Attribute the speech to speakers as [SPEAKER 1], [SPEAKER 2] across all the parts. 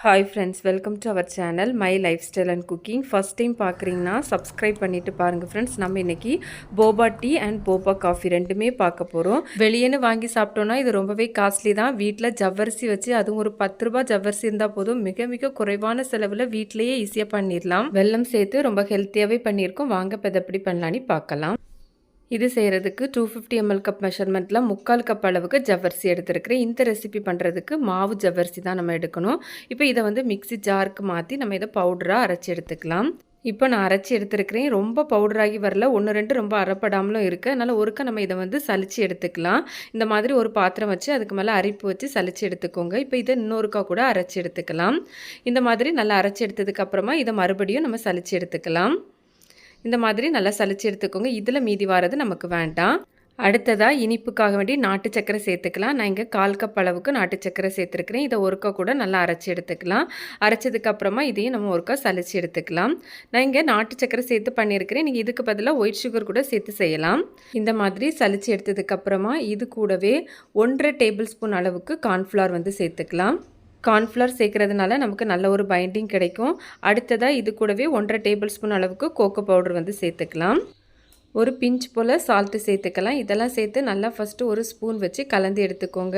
[SPEAKER 1] Hi friends, welcome to our channel My Lifestyle and Cooking. First time பார்க்குறீங்கன்னா subscribe பண்ணிட்டு பாருங்க friends. நம்ம இன்னைக்கு Boba tea and Boba coffee ரெண்டுமே பார்க்க போகிறோம். வெளியேன்னு வாங்கி சாப்பிட்டோன்னா இது ரொம்பவே காஸ்ட்லி தான். வீட்டில் ஜவ்வரிசி வச்சு அதுவும் ஒரு 10 ரூபாய் ஜவ்வரிசி இருந்தால் போதும். மிக மிக குறைவான செலவில் வீட்டிலேயே ஈஸியாக பண்ணிடலாம். வெல்லம் சேர்த்து ரொம்ப ஹெல்த்தியாகவே பண்ணியிருக்கோம். வாங்க இப்போ இதை எப்படி பண்ணலான்னு பார்க்கலாம். இது செய்கிறதுக்கு 250 ml கப் மெஷர்மெண்ட்டில் 3/4 கப் அளவுக்கு ஜவ்வரிசி எடுத்துருக்கிறேன். இந்த ரெசிபி பண்ணுறதுக்கு மாவு ஜவ்வரிசி தான் நம்ம எடுக்கணும். இப்போ இதை வந்து மிக்ஸி ஜாருக்கு மாற்றி நம்ம இதை பவுடராக அரைச்சி எடுத்துக்கலாம். இப்போ நான் அரைச்சி எடுத்துருக்கிறேன். ரொம்ப பவுடராகி வரல, 1-2 ரொம்ப அரைப்படாமலும் இருக்குது. அதனால் ஒருக்க நம்ம இதை வந்து சலிச்சு எடுத்துக்கலாம். இந்த மாதிரி ஒரு பாத்திரம் வச்சு அதுக்கு மேலே அரிப்பு வச்சு சலிச்சு எடுத்துக்கோங்க. இப்போ இதை இன்னொருக்கா கூட அரைச்சி எடுத்துக்கலாம். இந்த மாதிரி நல்லா அரைச்சி எடுத்ததுக்கப்புறமா இதை மறுபடியும் நம்ம சலிச்சு எடுத்துக்கலாம். இந்த மாதிரி நல்லா சலிச்சு எடுத்துக்கோங்க. இதில் மீதி வாரது நமக்கு வேண்டாம். அடுத்ததாக இனிப்புக்காக வேண்டி நாட்டு சக்கரை சேர்த்துக்கலாம். நான் இங்கே 1/4 கப் அளவுக்கு நாட்டு சக்கரை சேர்த்துருக்கிறேன். இதை ஒருக்கா கூட நல்லா அரைச்சி எடுத்துக்கலாம். அரைச்சதுக்கப்புறமா இதையும் நம்ம ஒருக்கா சலிச்சு எடுத்துக்கலாம். நான் இங்கே நாட்டு சக்கரை சேர்த்து பண்ணியிருக்கிறேன். நீங்கள் இதுக்கு பதிலாக ஒயிட் சுகர் கூட சேர்த்து செய்யலாம். இந்த மாதிரி சலிச்சு எடுத்ததுக்கப்புறமா இது கூடவே 1.5 டேபிள் ஸ்பூன் அளவுக்கு கார்ன்ஃப்ளவர் வந்து சேர்த்துக்கலாம். கார்ன்ஃப்ளவர் சேர்க்குறதுனால நமக்கு நல்ல ஒரு பைண்டிங் கிடைக்கும். அடுத்ததாக இது கூடவே 1.5 டேபிள் ஸ்பூன் அளவுக்கு கோகோ பவுடர் வந்து சேர்த்துக்கலாம். ஒரு பிஞ்ச் போல் சால்ட்டு சேர்த்துக்கலாம். இதெல்லாம் சேர்த்து நல்லா ஃபஸ்ட்டு ஒரு ஸ்பூன் வச்சு கலந்து எடுத்துக்கோங்க.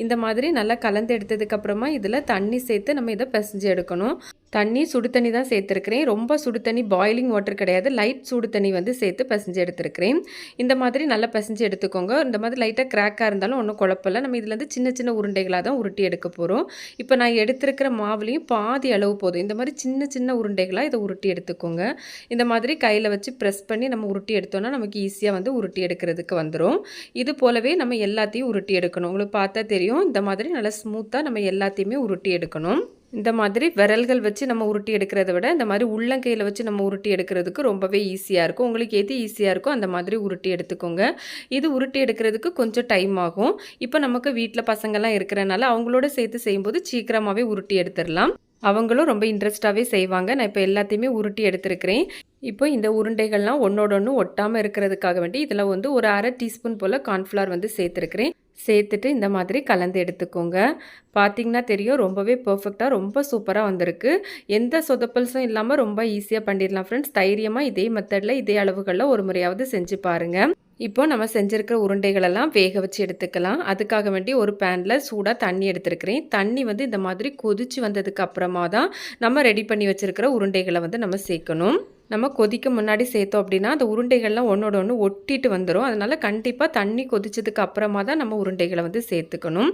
[SPEAKER 1] இந்த மாதிரி நல்லா கலந்து எடுத்ததுக்கப்புறமா இதில் தண்ணி சேர்த்து நம்ம இதை பிசைஞ்சு எடுக்கணும். தண்ணி சுடு தண்ணி தான் சேர்த்துருக்கிறேன். ரொம்ப சுடு தண்ணி பாயிலிங் வாட்டர் கிடையாது, லைட் சுடு தண்ணி வந்து சேர்த்து பிசைஞ்சு எடுத்துருக்கிறேன். இந்த மாதிரி நல்லா பிசைஞ்சு எடுத்துக்கோங்க. இந்த மாதிரி லைட்டாக கிராக்காக இருந்தாலும் ஒன்றும் குழப்பமில்லை. நம்ம இதுலேருந்து சின்ன சின்ன உருண்டைகளாக தான் உருட்டி எடுக்க போகிறோம். இப்போ நான் எடுத்துருக்கிற மாவுலேயும் பாதி அளவு போதும். இந்த மாதிரி சின்ன சின்ன உருண்டைகளாக இதை உருட்டி எடுத்துக்கோங்க. இந்த மாதிரி கையில் வச்சு ப்ரெஸ் பண்ணி நம்ம உருட்டி எடுத்தோன்னா நமக்கு ஈஸியாக வந்து உருட்டி எடுக்கிறதுக்கு வந்துடும். இது போலவே நம்ம எல்லாத்தையும் உருட்டி எடுக்கணும். உங்களுக்கு பார்த்தா தெரியும், இந்த மாதிரி நல்லா ஸ்மூத்தாக நம்ம எல்லாத்தையுமே உருட்டி எடுக்கணும். இந்த மாதிரி விரல்கள் வச்சு நம்ம உருட்டி எடுக்கிறத விட இந்த மாதிரி உள்ளங்கையில் வச்சு நம்ம உருட்டி எடுக்கிறதுக்கு ரொம்பவே ஈஸியாக இருக்கும். உங்களுக்கு எது ஈஸியாக இருக்கோ அந்த மாதிரி உருட்டி எடுத்துக்கோங்க. இது உருட்டி எடுக்கிறதுக்கு கொஞ்சம் டைம் ஆகும். இப்போ நமக்கு வீட்டில் பசங்கள்லாம் இருக்கிறனால அவங்களோட சேர்த்து செய்யும்போது சீக்கிரமாகவே உருட்டி எடுத்துடலாம். அவங்களும் ரொம்ப இன்ட்ரெஸ்டாகவே செய்வாங்க. நான் இப்போ எல்லாத்தையுமே உருட்டி எடுத்துருக்கிறேன். இப்போ இந்த உருண்டைகள்லாம் ஒன்றோட ஒன்று ஒட்டாமல் இருக்கிறதுக்காக வேண்டி இதில் வந்து ஒரு 1/2 டீஸ்பூன் போல் கார்ன்ஃப்ளவர் வந்து சேர்த்துருக்கிறேன். சேர்த்துட்டு இந்த மாதிரி கலந்து எடுத்துக்கோங்க. பார்த்திங்கன்னா தெரியும், ரொம்பவே பர்ஃபெக்டாக ரொம்ப சூப்பராக வந்திருக்கு. எந்த சொதப்பல்ஸும் இல்லாமல் ரொம்ப ஈஸியாக பண்ணிடலாம் ஃப்ரெண்ட்ஸ். தைரியமாக இதே மெத்தடில் இதே அளவுகளில் ஒரு முறையாவது செஞ்சு பாருங்கள். இப்போ நம்ம செஞ்சுருக்கிற உருண்டைகளெல்லாம் வேக வச்சு எடுத்துக்கலாம். அதுக்காக வேண்டி ஒரு பேனில் சூடாக தண்ணி எடுத்துருக்கிறேன். தண்ணி வந்து இந்த மாதிரி கொதிச்சு வந்ததுக்கு அப்புறமா தான் நம்ம ரெடி பண்ணி வச்சுருக்கிற உருண்டைகளை வந்து நம்ம சேர்க்கணும். நம்ம கொதிக்க முன்னாடி சேர்த்தோம் அப்படின்னா அந்த உருண்டைகள்லாம் ஒன்றோட ஒன்று ஒட்டிட்டு வந்துடும். அதனால் கண்டிப்பாக தண்ணி கொதிச்சதுக்கு அப்புறமா தான் நம்ம உருண்டைகளை வந்து சேர்த்துக்கணும்.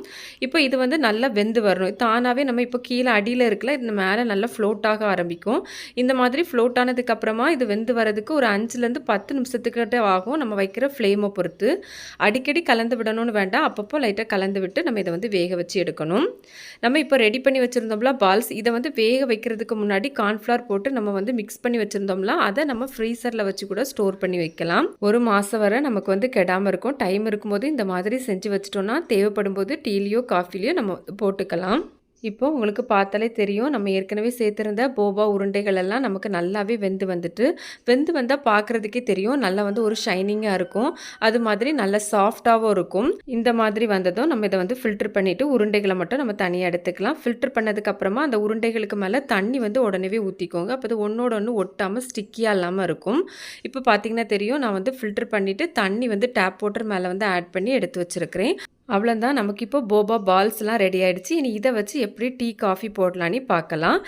[SPEAKER 1] இப்போ இது வந்து நல்லா வெந்து வரணும். தானாகவே நம்ம இப்போ கீழே அடியில் இருக்கல, இந்த மேலே நல்லா ஃப்ளோட் ஆக ஆரம்பிக்கும். இந்த மாதிரி ஃப்ளோட் ஆனதுக்கப்புறமா இது வெந்து வரதுக்கு ஒரு 5-10 நிமிஷத்துக்கிட்ட ஆகும். நம்ம வைக்கிற ஃப்ளேமை பொறுத்து அடிக்கடி கலந்து விடணும்னு வேண்டாம். அப்பப்போ லைட்டாக கலந்து விட்டு நம்ம இதை வந்து வேக வச்சு எடுக்கணும். நம்ம இப்போ ரெடி பண்ணி வச்சுருந்தோம்ல பால்ஸ், இதை வந்து வேக வைக்கிறதுக்கு முன்னாடி கார்ன்ஃப்ளவர் போட்டு நம்ம வந்து மிக்ஸ் பண்ணி வச்சுருந்தோம்ல, அதை நம்ம ஃப்ரீசரில் வச்சு கூட ஸ்டோர் பண்ணி வைக்கலாம். ஒரு மாதம் வரை நமக்கு வந்து கெடாமல் இருக்கும். டைம் இருக்கும்போது இந்த மாதிரி செஞ்சு வச்சிட்டோம்னா தேவைப்படும் போது டீலியோ காஃபிலையோ நம்ம போட்டுக்கலாம். இப்போ உங்களுக்கு பார்த்தாலே தெரியும், நம்ம ஏற்கனவே சேர்த்துருந்த போபா உருண்டைகள் எல்லாம் நமக்கு நல்லாவே வெந்து வந்தால் பார்க்குறதுக்கே தெரியும், நல்லா வந்து ஒரு ஷைனிங்காக இருக்கும். அது மாதிரி நல்லா சாஃப்டாகவும் இருக்கும். இந்த மாதிரி வந்ததும் நம்ம இதை வந்து ஃபில்டர் பண்ணிவிட்டு உருண்டைகளை மட்டும் நம்ம தனியாக எடுத்துக்கலாம். ஃபில்டர் பண்ணதுக்கப்புறமா அந்த உருண்டைகளுக்கு மேலே தண்ணி வந்து உடனே ஊற்றிக்கோங்க. அப்போ அது ஒன்றோட ஒன்று ஒட்டாமல் ஸ்டிக்கியாக இல்லாமல் இருக்கும். இப்போ பார்த்திங்கன்னா தெரியும், நான் வந்து ஃபில்டர் பண்ணிவிட்டு தண்ணி வந்து டேப் வாட்டர் மேலே வந்து ஆட் பண்ணி எடுத்து வச்சுருக்கிறேன். அவ்வளோதான், நமக்கு இப்போ போபா பால்ஸ்லாம் ரெடி ஆகிடுச்சு. இனி இதை வச்சு எப்படி டீ காஃபி போடலான்னு பார்க்கலாம்.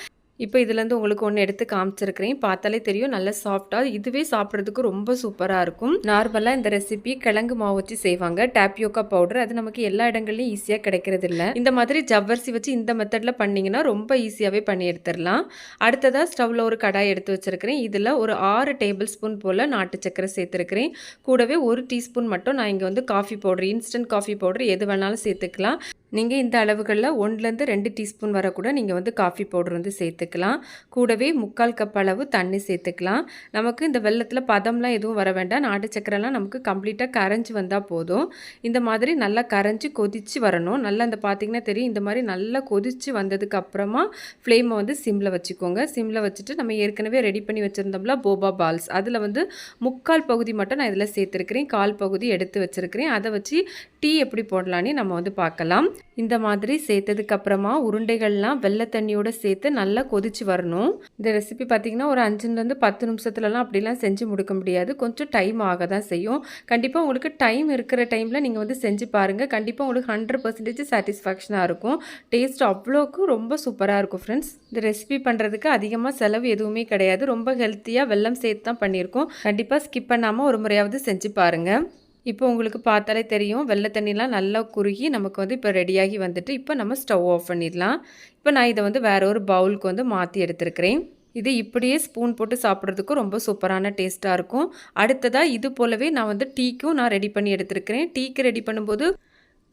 [SPEAKER 1] இப்போ இதுலேருந்து உங்களுக்கு ஒன்று எடுத்து காமிச்சிருக்கிறேன். பார்த்தாலே தெரியும், நல்ல சாஃப்டாக, இதுவே சாப்பிட்றதுக்கு ரொம்ப சூப்பராக இருக்கும். நார்மலாக இந்த ரெசிபி கிழங்கு மாவு வச்சு செய்வாங்க, டாப்பியோக்கா பவுடர். அது நமக்கு எல்லா இடங்கள்லையும் ஈஸியாக கிடைக்கிறது இல்லை. இந்த மாதிரி ஜவ்வரிசி வச்சு இந்த மெத்தடில் பண்ணிங்கன்னா ரொம்ப ஈஸியாகவே பண்ணி எடுத்துடலாம். அடுத்ததாக ஸ்டவ்வில் ஒரு கடாய் எடுத்து வச்சுருக்கிறேன். இதில் ஒரு 6 டேபிள் ஸ்பூன் போல் நாட்டு சக்கரை சேர்த்துருக்கிறேன். கூடவே 1 டீஸ்பூன் மட்டும் நான் இங்கே வந்து coffee powder, instant coffee powder எது வேணாலும் சேர்த்துக்கலாம். நீங்கள் இந்த அளவுகளில் 1-2 டீஸ்பூன் வரை கூட நீங்கள் வந்து காஃபி பவுடர் வந்து சேர்த்துக்கலாம். கூடவே 3/4 கப் அளவு தண்ணி சேர்த்துக்கலாம். நமக்கு இந்த வெல்லத்தில் பதம்லாம் எதுவும் வர வேண்டாம். நாட்டு சக்கரைலாம் நமக்கு கம்ப்ளீட்டாக கரைஞ்சி வந்தால் போதும். இந்த மாதிரி நல்லா கரைஞ்சி கொதித்து வரணும். நல்லா இந்த பார்த்திங்கன்னா தெரியும், இந்த மாதிரி நல்லா கொதித்து வந்ததுக்கு அப்புறமா ஃப்ளேமை வந்து சிம்மில் வச்சுக்கோங்க. சிம்மில் வச்சுட்டு நம்ம ஏற்கனவே ரெடி பண்ணி வச்சுருந்தோம்ல போபா பால்ஸ், அதில் வந்து 3/4 பகுதி மட்டும் நான் இதில் சேர்த்துருக்கிறேன். 1/4 பகுதி எடுத்து வச்சுருக்கிறேன். அதை வச்சு டீ எப்படி போடலான்னு நம்ம வந்து பார்க்கலாம். இந்த மாதிரி சேர்த்ததுக்கப்புறமா உருண்டைகள்லாம் வெள்ளை தண்ணியோடு சேர்த்து நல்லா கொதிச்சு வரணும். இந்த ரெசிபி பார்த்திங்கன்னா ஒரு 5லேருந்து 10 நிமிஷத்துலலாம் அப்படிலாம் செஞ்சு முடிக்க முடியாது. கொஞ்சம் டைம் ஆக தான் செய்யும். கண்டிப்பாக உங்களுக்கு டைம் இருக்கிற டைமில் நீங்கள் வந்து செஞ்சு பாருங்கள். கண்டிப்பாக உங்களுக்கு 100% சாட்டிஸ்ஃபேக்ஷனாக இருக்கும். டேஸ்ட் அவ்வளோக்கு ரொம்ப சூப்பராக இருக்கும் ஃப்ரெண்ட்ஸ். இந்த ரெசிபி பண்ணுறதுக்கு அதிகமாக செலவு எதுவுமே கிடையாது. ரொம்ப ஹெல்த்தியாக வெல்லம் சேர்த்து தான் பண்ணியிருக்கோம். கண்டிப்பாக ஸ்கிப் பண்ணாமல் ஒரு முறையாவது செஞ்சு பாருங்கள். இப்போ உங்களுக்கு பார்த்தாலே தெரியும் வெள்ளை தண்ணிலாம் நல்லா குறுகி நமக்கு வந்து இப்போ ரெடியாகி வந்துட்டு இப்போ நம்ம ஸ்டவ் ஆஃப் பண்ணிடலாம். இப்போ நான் இதை வந்து வேற ஒரு பவுலுக்கு வந்து மாற்றி எடுத்துருக்கிறேன். இது இப்படியே ஸ்பூன் போட்டு சாப்பிட்றதுக்கும் ரொம்ப சூப்பரான டேஸ்ட்டாக இருக்கும். அடுத்ததாக இது போலவே நான் வந்து டீக்கும் நான் ரெடி பண்ணி எடுத்துருக்கிறேன். டீக்கு ரெடி பண்ணும்போது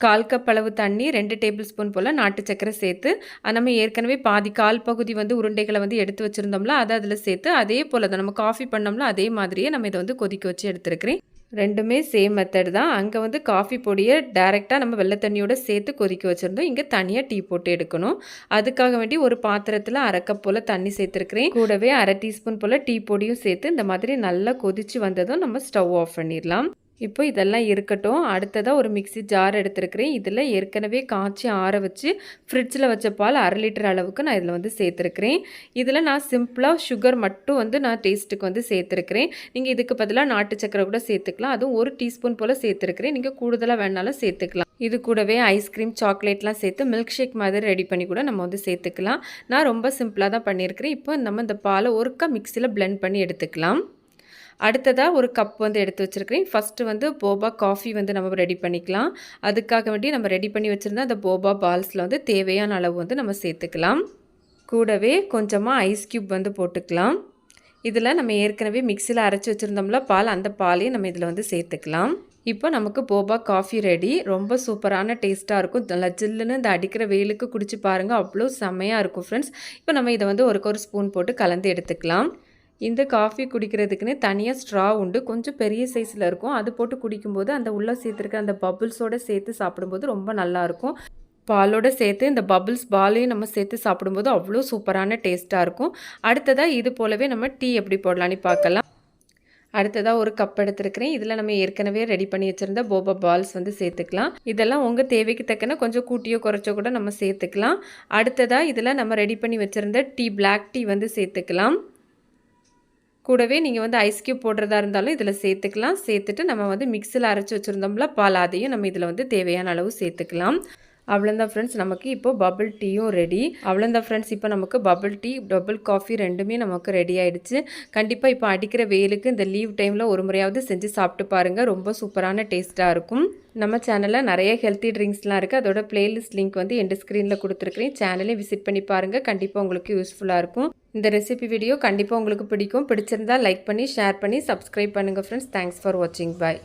[SPEAKER 1] 1/4 கப் அளவு தண்ணி 2 டேபிள் ஸ்பூன் போல் நாட்டு சக்கரை சேர்த்து நம்ம ஏற்கனவே கால் பகுதி வந்து உருண்டைகளை வந்து எடுத்து வச்சுருந்தோம்ல அதை அதில் சேர்த்து அதே போல் தான் நம்ம காஃபி பண்ணோம்ல அதே மாதிரியே நம்ம இதை வந்து கொதிக்க வச்சு எடுத்துருக்கிறேன். ரெண்டுமே சேம் மெத்தட் தான். அங்கே வந்து காஃபி பொடியை டைரெக்டாக நம்ம வெள்ளை தண்ணியோடு சேர்த்து கொதிக்க வச்சுருந்தோம். இங்கே தனியாக டீ போட்டு எடுக்கணும். அதுக்காக வேண்டி ஒரு பாத்திரத்தில் 1/2 கப் போல் தண்ணி சேர்த்துருக்கிறேன். கூடவே 1/2 டீஸ்பூன் போல் டீ பொடியும் சேர்த்து இந்த மாதிரி நல்லா கொதித்து வந்ததும் நம்ம ஸ்டவ் ஆஃப் பண்ணிடலாம். இப்போ இதெல்லாம் இருக்கட்டும். அடுத்ததாக ஒரு மிக்ஸி ஜார் எடுத்துருக்கிறேன். இதில் ஏற்கனவே காய்ச்சி ஆற வச்சு ஃப்ரிட்ஜில் வச்ச பால் 1/2 லிட்டர் அளவுக்கு நான் இதில் வந்து சேர்த்துருக்கிறேன். இதில் நான் சிம்பிளாக சுகர் மட்டும் வந்து நான் டேஸ்ட்டுக்கு வந்து சேர்த்துருக்கிறேன். நீங்கள் இதுக்கு பதிலாக நாட்டு சக்கரை கூட சேர்த்துக்கலாம். அதுவும் 1 டீஸ்பூன் போல் சேர்த்துருக்கிறேன். நீங்கள் கூடுதலாக வேணாலும் சேர்த்துக்கலாம். இது கூடவே ஐஸ்கிரீம் சாக்லேட்லாம் சேர்த்து மில்க் ஷேக் மாதிரி ரெடி பண்ணி கூட நம்ம வந்து சேர்த்துக்கலாம். நான் ரொம்ப சிம்பிளாக தான் பண்ணியிருக்கிறேன். இப்போ நம்ம இந்த பாலை ஒருக்கா மிக்ஸியில் பிளெண்ட் பண்ணி எடுத்துக்கலாம். அடுத்ததாக ஒரு கப் வந்து எடுத்து வச்சுருக்கிறேன். ஃபஸ்ட்டு வந்து போபா காஃபி வந்து நம்ம ரெடி பண்ணிக்கலாம். அதுக்காக வேண்டி நம்ம ரெடி பண்ணி வச்சுருந்தா அந்த போபா பால்ஸில் வந்து தேவையான அளவு வந்து நம்ம சேர்த்துக்கலாம். கூடவே கொஞ்சமாக ஐஸ் க்யூப் வந்து போட்டுக்கலாம். இதில் நம்ம ஏற்கனவே மிக்ஸியில் அரைச்சி வச்சுருந்தோம்ல பால், அந்த பாலையும் நம்ம இதில் வந்து சேர்த்துக்கலாம். இப்போ நமக்கு போபா காஃபி ரெடி. ரொம்ப சூப்பரான டேஸ்ட்டாக இருக்கும். நல்லா ஜில்லுன்னு இந்த அடிக்கிற வெயிலுக்கு குடிச்சு பாருங்கள். அவ்வளோ செம்மையாக இருக்கும் ஃப்ரெண்ட்ஸ். இப்போ நம்ம இதை வந்து ஒரு ஸ்பூன் போட்டு கலந்து எடுத்துக்கலாம். இந்த காஃபி குடிக்கிறதுக்குன்னு தனியாக ஸ்ட்ரா உண்டு. கொஞ்சம் பெரிய சைஸில் இருக்கும். அது போட்டு குடிக்கும்போது அந்த உள்ளே சேர்த்துருக்க அந்த பபுள்ஸோடு சேர்த்து சாப்பிடும்போது ரொம்ப நல்லாயிருக்கும். பாலோடு சேர்த்து இந்த பபுள்ஸ் பாலையும் நம்ம சேர்த்து சாப்பிடும்போது அவ்வளோ சூப்பரான டேஸ்ட்டாக இருக்கும். அடுத்ததாக இது போலவே நம்ம டீ எப்படி போடலான்னு பார்க்கலாம். அடுத்ததாக ஒரு கப் எடுத்துருக்கிறேன். இதில் நம்ம ஏற்கனவே ரெடி பண்ணி வச்சுருந்த போபா பால்ஸ் வந்து சேர்த்துக்கலாம். இதெல்லாம் உங்கள் தேவைக்கு தக்கன கொஞ்சம் கூட்டியோ குறைச்சோ கூட நம்ம சேர்த்துக்கலாம். அடுத்ததாக இதில் நம்ம ரெடி பண்ணி வச்சுருந்த பிளாக் டீ வந்து சேர்த்துக்கலாம். கூடவே நீங்கள் வந்து ஐஸ் க்யூப் போடுறதா இருந்தாலும் இதில் சேர்த்துக்கலாம். சேர்த்துட்டு நம்ம வந்து மிக்ஸியில் அரைச்சி வச்சுருந்தோம்ல பால், அதையும் நம்ம இதில் வந்து தேவையான அளவு சேர்த்துக்கலாம். அவ்வளோதான் ஃப்ரெண்ட்ஸ், நமக்கு இப்போ பபிள் டீயும் ரெடி. அவ்வளோதான் ஃப்ரெண்ட்ஸ், இப்போ நமக்கு பபிள் டீ டபுள் காஃபி ரெண்டுமே நமக்கு ரெடி ஆகிடுச்சு. கண்டிப்பாக இப்போ அடிக்கிற வெயிலுக்கு இந்த லீவ் டைமில் ஒரு முறையாவது செஞ்சு சாப்பிட்டு பாருங்கள். ரொம்ப சூப்பரான டேஸ்ட்டாக இருக்கும். நம்ம சேனலில் நிறைய ஹெல்த்தி ட்ரிங்க்ஸ்லாம் இருக்குது. அதோட பிளேலிஸ்ட் லிங்க் வந்து எண்ட் ஸ்க்ரீனில் கொடுத்துருக்கிறேன். சேனலையும் விசிட் பண்ணி பாருங்கள். கண்டிப்பாக உங்களுக்கு யூஸ்ஃபுல்லாக இருக்கும். இந்த ரெசிபி வீடியோ கண்டிப்பாக உங்களுக்கு பிடிக்கும். பிடிச்சிருந்தால் லைக் பண்ணி ஷேர் பண்ணி சப்ஸ்கிரைப் பண்ணுங்கள் ஃப்ரெண்ட்ஸ். தேங்க்ஸ் ஃபார் வாட்சிங். பாய்.